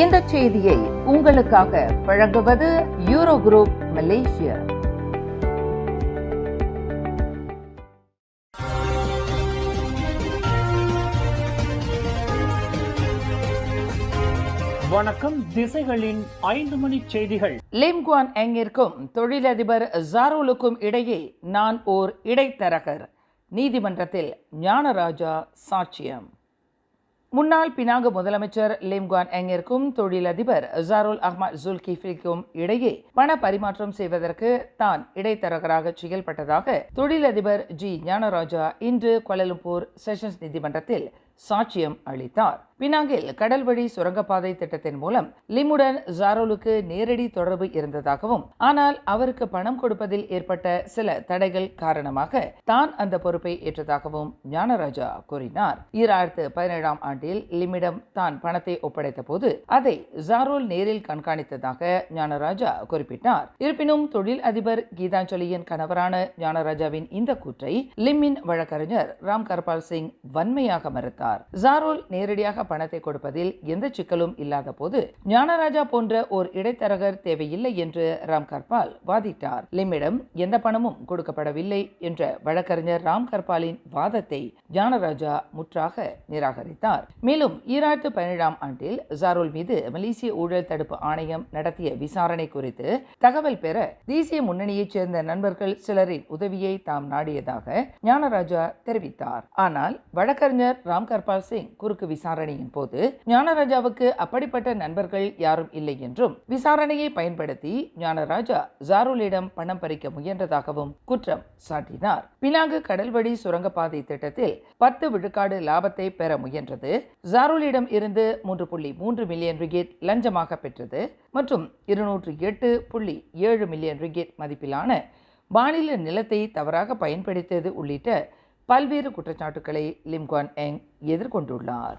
இந்த செய்தியை உங்களுக்காக வழங்குவது யூரோ குரூப் மலேசியா. வணக்கம். திசைகளின் 5 மணி செய்திகள். லிம் குவான் எங்கிற்கும் தொழிலதிபர் ஜாரோலுக்கும் இடையே நான் ஓர் இடைத்தரகர். நீதிமன்றத்தில் ஞானராஜா சாட்சியம். முன்னாள் பினாங்கு முதலமைச்சர் லிம் குவான் எங்கிற்கும் தொழிலதிபர் ஜாருல் அஹ்மத் ஜுல்கிஃப்லிக்கும் இடையே பண பரிமாற்றம் செய்வதற்கு தான் இடைத்தரகராக செயல்பட்டதாக தொழிலதிபர் ஜி ஞானராஜா இன்று கோலாலம்பூர் செஷன்ஸ் நீதிமன்றத்தில் சாட்சியம் அளித்தார். பினாங்கில் கடல் வழி சுரங்கப்பாதை திட்டத்தின் மூலம் லிம்முடன் ஜாரோலுக்கு நேரடி தொடர்பு இருந்ததாகவும், ஆனால் அவருக்கு பணம் கொடுப்பதில் ஏற்பட்ட சில தடைகள் காரணமாக தான் அந்த பொறுப்பை ஏற்றதாகவும் ஞானராஜா கூறினார். 2017ஆம் ஆண்டில் லிம்மிடம் தான் பணத்தை ஒப்படைத்த போது அதை ஜாரோல் நேரில் கண்காணித்ததாக ஞானராஜா குறிப்பிட்டார். இருப்பினும் தொழில் அதிபர் கீதாஞ்சலியின் கணவரான ஞானராஜாவின் இந்த கூற்றை லிம்மின் வழக்கறிஞர் ராம் கர்பால் சிங் வன்மையாக மறுத்தார். ஜாரோல் நேரடியாக பணத்தை கொடுப்பதில் எந்த சிக்கலும் இல்லாத போது ஞானராஜா போன்ற ஓர் இடைத்தரகர் தேவையில்லை என்று ராம் கர்பால் வாதிட்டார். லிம்மிடம் எந்த பணமும் கொடுக்கப்படவில்லை என்ற வழக்கறிஞர் ராம் கர்பாலின் வாதத்தை ஞானராஜா முற்றாக நிராகரித்தார். மேலும் 2017ஆம் ஆண்டில் ஜாரோல் மீது மலேசிய ஊழல் தடுப்பு ஆணையம் நடத்திய விசாரணை குறித்து தகவல் பெற தேசிய முன்னணியைச் சேர்ந்த நண்பர்கள் சிலரின் உதவியை தாம் நாடியதாக ஞானராஜா தெரிவித்தார். ஆனால் வழக்கறிஞர் ராம் கர்பால் சிங் குறுக்கு விசாரணையின் போது ஞானராஜாவுக்கு அப்படிப்பட்ட நண்பர்கள் யாரும் இல்லை என்றும், விசாரணையை பயன்படுத்தி ஞானராஜா ஜாரோலிடம் பணம் பறிக்க முயன்றதாகவும் குற்றம் சாட்டினார். பினாங்கு கடல்வழி சுரங்கப்பாதை திட்டத்தில் 10 விழுக்காடு லாபத்தை பெற முயன்றது, ஜாரோலிடம் இருந்து 3.3 மில்லியன் ரிங்கெட் லஞ்சமாக பெற்றது மற்றும் 208.7 மில்லியன் ரிங்கெட் மதிப்பிலான மாநில நிலத்தை தவறாக பயன்படுத்தியது உள்ளிட்ட பல்வேறு குற்றச்சாட்டுக்களை லிம் குவான் எங் எதிர்கொண்டுள்ளார்.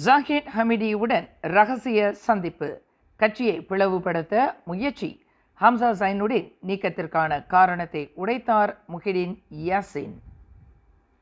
ஜாஹித் ஹமிடியுடன் ரகசிய சந்திப்பு, கட்சியை பிளவுபடுத்த முயற்சி, ஹம்சா ஜைனுடன் நீக்கத்திற்கான காரணத்தை உடைத்தார் முஹிடின் யாசின்.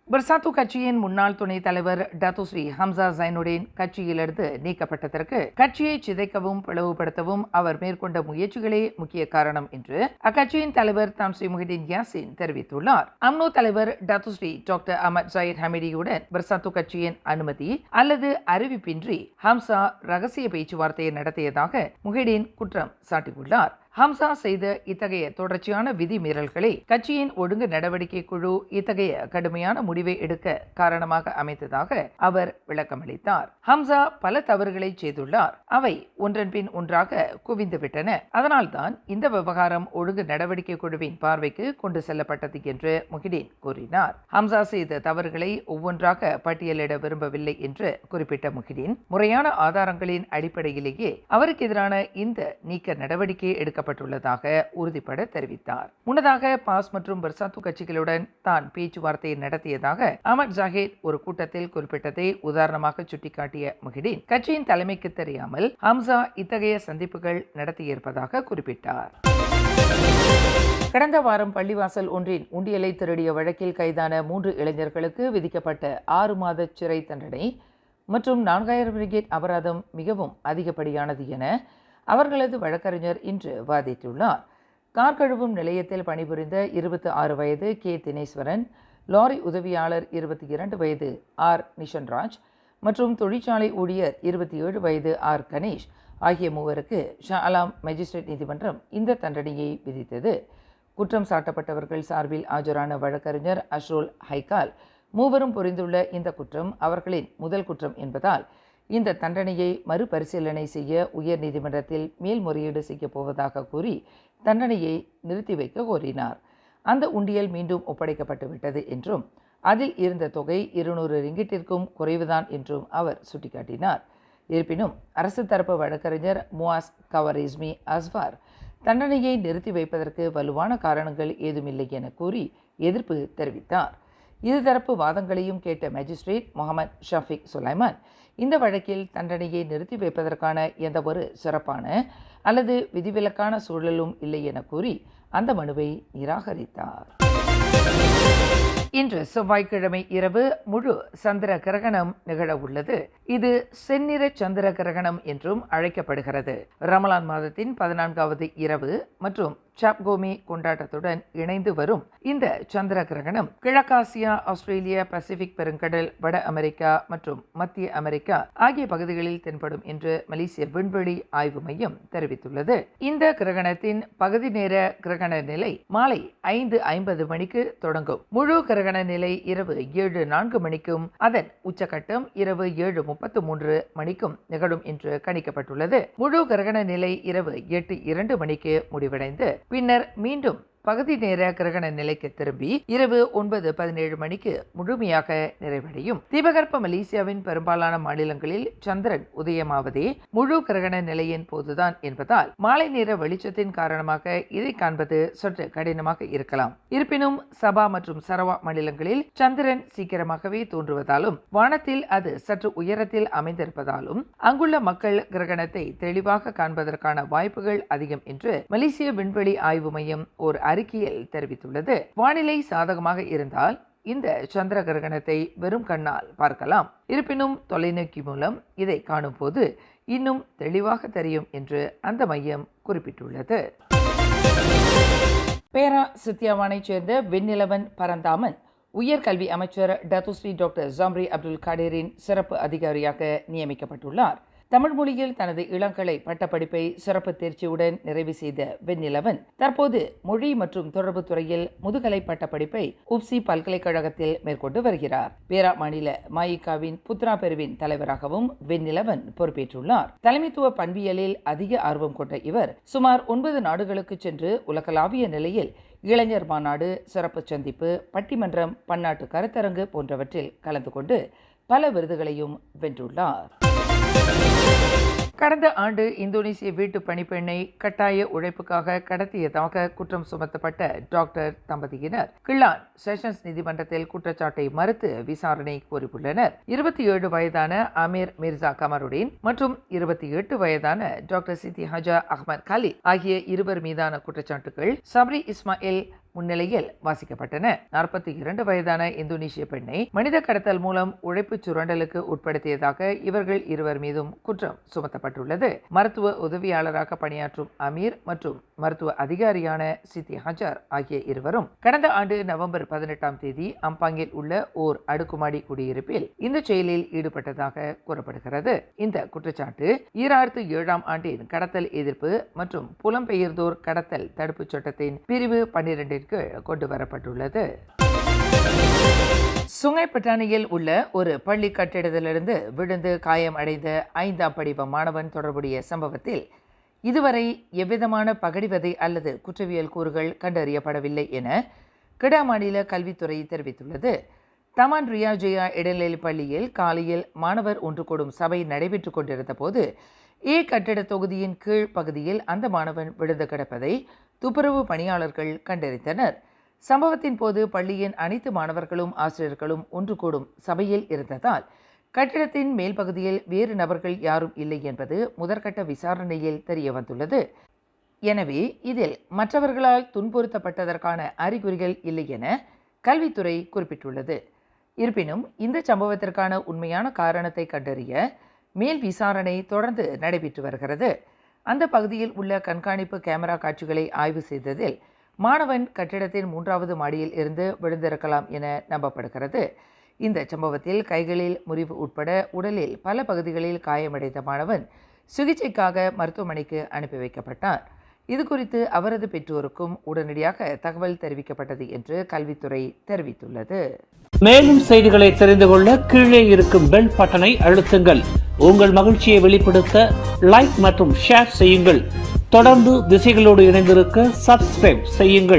பர்சாத்து கட்சியின் முன்னாள் துணைத் தலைவர் டத்துஸ்ரீ ஹம்சா ஜைனுடன் கட்சியிலிருந்து நீக்கப்பட்டதற்கு கட்சியை சிதைக்கவும் பிளவுபடுத்தவும் அவர் மேற்கொண்ட முயற்சிகளே முக்கிய காரணம் என்று அக்கட்சியின் தலைவர் தான்ஸ்ரீ முஹிடின் யாசின் தெரிவித்துள்ளார். அம்னோ தலைவர் டத்துஸ்ரீ டாக்டர் அஹமத் ஜயீத் ஹமிடியுடன் பர்சாத்து கட்சியின் அனுமதி அல்லது அறிவிப்பின்றி ஹம்சா ரகசிய பேச்சுவார்த்தையை நடத்தியதாக முஹிடின் குற்றம் சாட்டியுள்ளார். ஹம்சா செய்த இத்தகைய தொடர்ச்சியான விதிமீறல்களை கட்சியின் ஒழுங்கு நடவடிக்கை குழு இத்தகைய கடுமையான முடிவை எடுக்க காரணமாக அமைத்ததாக அவர் விளக்கமளித்தார். ஹம்சா பல தவறுகளை செய்துள்ளார், அவை ஒன்றன் பின் ஒன்றாக குவிந்துவிட்டன. அதனால்தான் இந்த விவகாரம் ஒழுங்கு நடவடிக்கை குழுவின் பார்வைக்கு கொண்டு செல்லப்பட்டது என்று முஹிடின் கூறினார். ஹம்சா செய்த தவறுகளை ஒவ்வொன்றாக பட்டியலிட விரும்பவில்லை என்று குறிப்பிட்ட முஹிடின், முறையான ஆதாரங்களின் அடிப்படையிலேயே அவருக்கு எதிரான இந்த நீக்க நடவடிக்கை எடுக்க பட்டுள்ளதாக உறுதிபட தெரிவித்தார். முன்னதாக பாஸ் மற்றும் பர்சாத்து கட்சிகளுடன் தான் பேச்சுவார்த்தையை நடத்தியதாக அஹமத் ஜாஹித் ஒரு கூட்டத்தில் குறிப்பிட்டதை உதாரணமாக சுட்டிக்காட்டிய முஹிடின், கட்சியின் தலைமைக்கு தெரியாமல் ஹம்சா இத்தகைய சந்திப்புகள் நடத்தியிருப்பதாக குறிப்பிட்டார். கடந்த வாரம் பள்ளிவாசல் ஒன்றின் உண்டியலை திருடிய வழக்கில் கைதான 3 இளைஞர்களுக்கு விதிக்கப்பட்ட 6 மாத சிறை தண்டனை மற்றும் 4000 ரிங்கெட் அபராதம் மிகவும் அதிகப்படியானது என அவர்களது வழக்கறிஞர் இன்று வாதிட்டுள்ளார். கார் கழுவும் நிலையத்தில் பணிபுரிந்த 26 வயது கே தினேஸ்வரன், லாரி உதவியாளர் 22 வயது ஆர் நிஷன்ராஜ் மற்றும் தொழிற்சாலை ஊழியர் 27 வயது ஆர் கணேஷ் ஆகிய மூவருக்கு ஷா அலாம் மேஜிஸ்ட்ரேட் நீதிமன்றம் இந்த தண்டனையை விதித்தது. குற்றம் சாட்டப்பட்டவர்கள் சார்பில் ஆஜரான வழக்கறிஞர் அஷ்ரோல் ஹைகால், மூவரும் புரிந்துள்ள இந்த குற்றம் அவர்களின் முதல் குற்றம் என்பதால் இந்த தண்டனையை மறுபரிசீலனை செய்ய உயர் நீதிமன்றத்தில் மேல்முறையீடு செய்ய போவதாக கூறி தண்டனையை நிறுத்தி வைக்க கோரினார். அந்த உண்டியல் மீண்டும் ஒப்படைக்கப்பட்டு விட்டது என்றும் அதில் இருந்த தொகை 200 ரிங்கிட்டிற்கும் குறைவுதான் என்றும் அவர் சுட்டிக்காட்டினார். இருப்பினும் அரசு தரப்பு வழக்கறிஞர் முவாஸ் கவரிஸ்மி அஸ்வார் தண்டனையை நிறுத்தி வைப்பதற்கு வலுவான காரணங்கள் ஏதுமில்லை என கூறி எதிர்ப்பு தெரிவித்தார். இருதரப்பு வாதங்களையும் கேட்ட மேஜிஸ்ட்ரேட் முகமது ஷஃபிக் சுலைமான், இந்த வழக்கில் தண்டனையை நிறுத்தி வைப்பதற்கான எந்த ஒரு சிறப்பான அல்லது விதிவிலக்கான சூழலும் இல்லை என கூறி அந்த மனுவை நிராகரித்தார். இன்று செவ்வாய்க்கிழமை இரவு முழு சந்திர கிரகணம் நிகழ உள்ளது. இது செந்நிற சந்திர கிரகணம் என்றும் அழைக்கப்படுகிறது. ரமலான் மாதத்தின் 14வது இரவு மற்றும் சாப்கோமி கொண்டாட்டத்துடன் இணைந்து வரும் இந்த சந்திர கிரகணம் கிழக்காசியா, ஆஸ்திரேலியா, பசிபிக் பெருங்கடல், வட அமெரிக்கா மற்றும் மத்திய அமெரிக்கா ஆகிய பகுதிகளில் தென்படும் என்று மலேசிய விண்வெளி ஆய்வு மையம் தெரிவித்துள்ளது. இந்த கிரகணத்தின் பகுதி நேர கிரகண நிலை மாலை 5:50 மணிக்கு தொடங்கும். முழு கிரகண நிலை இரவு 7:04 மணிக்கும் அதன் உச்சகட்டம் இரவு 7:33 மணிக்கும் நிகழும் என்று கணிக்கப்பட்டுள்ளது. முழு கிரகண நிலை இரவு 8:02 மணிக்கு முடிவடைந்து பின்னர் மீண்டும் பகுதி நேர கிரகண நிலைக்கு திரும்பி இரவு 9:17 மணிக்கு முழுமையாக நிறைவடையும். தீபகற்ப மலேசியாவின் பெரும்பாலான மாநிலங்களில் சந்திரன் உதயமாவதே முழு கிரகண நிலையின் போதுதான் என்பதால் மாலை நேர வெளிச்சத்தின் காரணமாக இதை காண்பது சற்று கடினமாக இருக்கலாம். இருப்பினும் சபா மற்றும் சரவா மாநிலங்களில் சந்திரன் சீக்கிரமாகவே தோன்றுவதாலும் வானத்தில் அது சற்று உயரத்தில் அமைந்திருப்பதாலும் அங்குள்ள மக்கள் கிரகணத்தை தெளிவாக காண்பதற்கான வாய்ப்புகள் அதிகம் என்று மலேசிய விண்வெளி ஆய்வு மையம் ஒரு அறிக்கையில் தெரிவித்துள்ளது. வானிலை சாதகமாக இருந்தால் இந்த சந்திர கிரகணத்தை வெறும் கண்ணால் பார்க்கலாம். இருப்பினும் தொலைநோக்கி மூலம் இதை காணும் போது இன்னும் தெளிவாக தெரியும் என்று அந்த மையம் குறிப்பிட்டுள்ளது. பேரா சித்தியாவானைச் சேர்ந்த வெண்ணிலவன் பரந்தாமன் உயர்கல்வி அமைச்சர் டத்துஸ்ரீ டாக்டர் ஜம்ரி அப்துல் காடீரின் சிறப்பு அதிகாரியாக நியமிக்கப்பட்டுள்ளார். தமிழ் மொழியில் தனது இளங்கலை பட்டப்படிப்பை சிறப்பு தேர்ச்சியுடன் நிறைவு செய்த வெண்ணிலவன் தற்போது மொழி மற்றும் தொடர்பு துறையில் முதுகலை பட்டப்படிப்பை உப்சி பல்கலைக்கழகத்தில் மேற்கொண்டு வருகிறார். பேரா மாநில மாயிகாவின் புத்ரா பிரிவின் தலைவராகவும் வெண்ணிலவன் பொறுப்பேற்றுள்ளார். தலைமைத்துவ பண்பியலில் அதிக ஆர்வம் கொண்ட இவர் சுமார் 9 நாடுகளுக்கு சென்று உலகளாவிய நிலையில் இளைஞர் மாநாடு, சிறப்பு சந்திப்பு, பட்டிமன்றம், பன்னாட்டு கருத்தரங்கு போன்றவற்றில் கலந்து கொண்டு பல விருதுகளையும் வென்றுள்ளார். கடந்த ஆண்டு இந்தோனேசிய வீட்டு பணிப்பெண்ணை கட்டாய உழைப்புக்காக கடத்தியதாக குற்றம் சுமத்தப்பட்ட டாக்டர் தம்பதியினர் கிள்ளான் செஷன்ஸ் நீதிமன்றத்தில் குற்றச்சாட்டை மறுத்து விசாரணை கோரியுள்ளனர். 27 வயதான அமீர் மிர்சா கமருடீன் மற்றும் 28 வயதான டாக்டர் சித்தி ஹஜா அஹ்மத் காலித் ஆகிய இருவர் மீதான குற்றச்சாட்டுகள் சப்ரி இஸ்மாயில் முன்னிலையில் வாசிக்கப்பட்டன. 42 வயதான இந்தோனேசிய பெண்ணை மனித கடத்தல் மூலம் உழைப்பு சுரண்டலுக்கு உட்படுத்தியதாக இவர்கள் இருவர் மீதும் குற்றம் சுமத்தப்பட்டுள்ளது. மருத்துவ உதவியாளராக பணியாற்றும் அமீர் மற்றும் மருத்துவ அதிகாரியான சித்தி ஹஜார் ஆகிய இருவரும் கடந்த ஆண்டு நவம்பர் 18ஆம் தேதி அம்பாங்கில் உள்ள ஓர் அடுக்குமாடி குடியிருப்பில் இந்த செயலில் ஈடுபட்டதாக கூறப்படுகிறது. இந்த குற்றச்சாட்டு 2007ஆம் ஆண்டின் கடத்தல் எதிர்ப்பு மற்றும் புலம்பெயர்ந்தோர் கடத்தல் தடுப்பு சட்டத்தின் பிரிவு 12 கொண்டு வரப்பட்டுள்ளது. சுங்கை பட்டாணியில் உள்ள ஒரு பள்ளி கட்டிடத்திலிருந்து விழுந்து காயம் அடைந்த 5ஆம் படிவ மாணவன் தொடர்புடைய சம்பவத்தில் இதுவரை எவ்விதமான பகடிவதை அல்லது குற்றவியல் கூறுகள் கண்டறியப்படவில்லை என கிடா மாநில கல்வித்துறை தெரிவித்துள்ளது. தமான் ரியாஜயா இடைநிலை பள்ளியில் காலையில் மாணவர் ஒன்று கூடும் சபை நடைபெற்றுக் கொண்டிருந்த போது ஏ கட்டிட தொகுதியின் கீழ் பகுதியில் அந்த மாணவன் விழுந்து கிடப்பதை துப்புரவு பணியாளர்கள் கண்டறிந்தனர். சம்பவத்தின் போது பள்ளியின் அனைத்து மாணவர்களும் ஆசிரியர்களும் ஒன்று கூடும் சபையில் இருந்ததால் கட்டிடத்தின் மேல் பகுதியில் வேறு நபர்கள் யாரும் இல்லை என்பது முதற்கட்ட விசாரணையில் தெரிய வந்துள்ளது. எனவே இதில் மற்றவர்களால் துன்புறுத்தப்பட்டதற்கான அறிகுறிகள் இல்லை என கல்வித்துறை குறிப்பிட்டுள்ளது. இருப்பினும் இந்த சம்பவத்திற்கான உண்மையான காரணத்தை கண்டறிய மேல் விசாரணை தொடர்ந்து நடைபெற்று வருகிறது. அந்த பகுதியில் உள்ள கண்காணிப்பு கேமரா காட்சிகளை ஆய்வு செய்ததில் மாணவன் கட்டிடத்தின் 3வது மாடியில் இருந்து விழுந்திருக்கலாம் என நம்பப்படுகிறது. இந்த சம்பவத்தில் கைகளில் முறிவு உட்பட உடலில் பல பகுதிகளில் காயமடைந்த மாணவன் சிகிச்சைக்காக மருத்துவமனைக்கு அனுப்பி வைக்கப்பட்டார். இதுகுறித்து அவரது பெற்றோருக்கும் உடனடியாக தகவல் தெரிவிக்கப்பட்டது என்று கல்வித்துறை தெரிவித்துள்ளது. மேலும் செய்திகளை தெரிந்து கொள்ள கீழே இருக்கும் பெல் பட்டனை அழுத்துங்கள். உங்கள் மகிழ்ச்சியை வெளிப்படுத்த லைக் மற்றும் ஷேர் செய்யுங்கள். தொடர்ந்து திசைகளோடு இணைந்திருக்க சப்ஸ்கிரைப் செய்யுங்கள்.